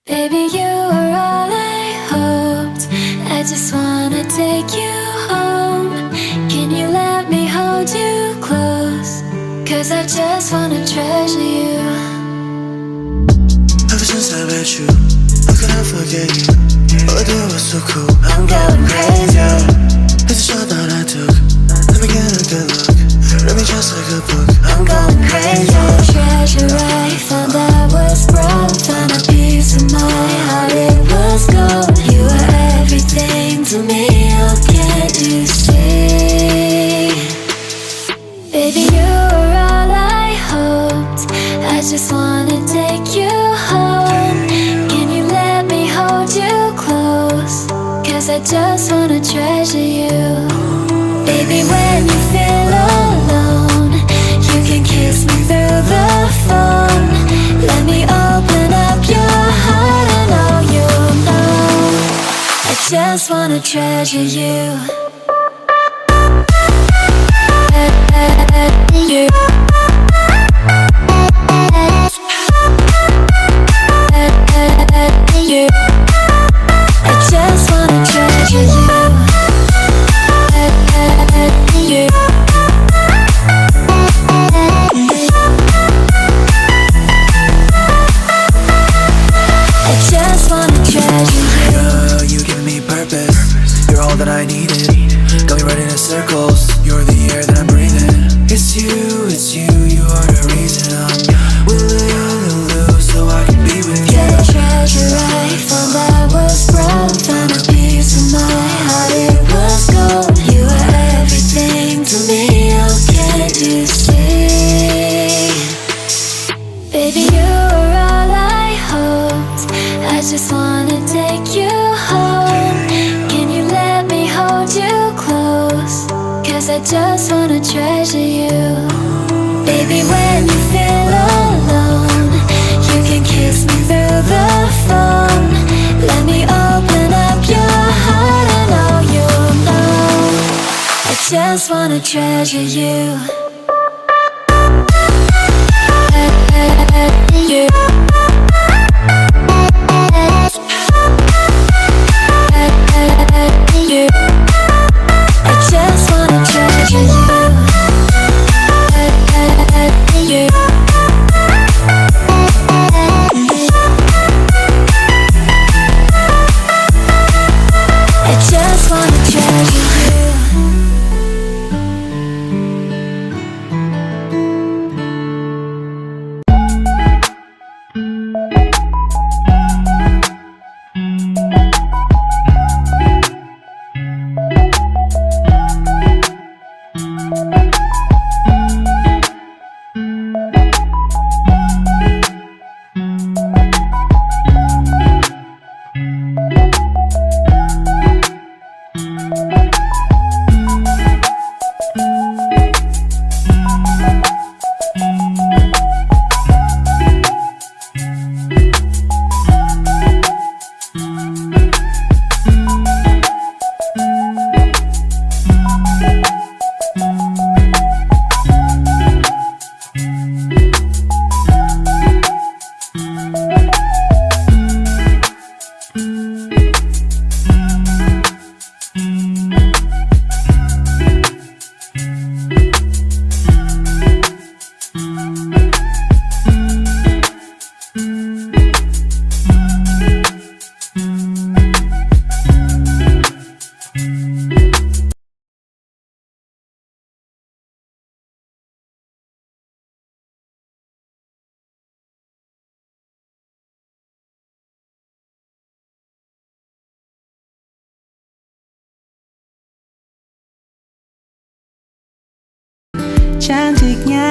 Baby, you are all I hoped. I just wanna take you home. Can you let me hold you close? Cause I just wanna treasure you. Ever since I met you, I couldn't forget you. Oh, it was so cool, I'm going crazy. It's a shot that I took. Let me get a good look. Read me just like a book. I'm going crazy. Treasure I found I was broke. Found a piece of my heart, it was gold. You were everything to me, oh can't you see? Baby, you were all I hoped. I just wanna take you home. Can you let me hold you close? Cause I just wanna treasure you. Baby, when you feel alone, you can kiss me through the phone. Let me open up your heart and all you'll know. I just wanna treasure you. You. You. I just wanna treasure you. You. I just wanna treasure you. Girl, you give me purpose. You're all that I needed. Got me running in circles. You're the air that I'm breathing. It's you, you are the reason I'm willing to lose so I can be with you. The treasure I found I was broke. Found a piece of my heart, it was gold. You were everything to me, oh can't you see? Baby, you were all I hoped. I just wanna take you home. Can you let me hold you close? Cause I just wanna treasure you. Baby, when you feel alone, you can kiss me through the phone. Let me open up your heart and all you'll know. I just wanna treasure you. You. You. I just wanna treasure you. You. I just wanna treasure you. Cantiknya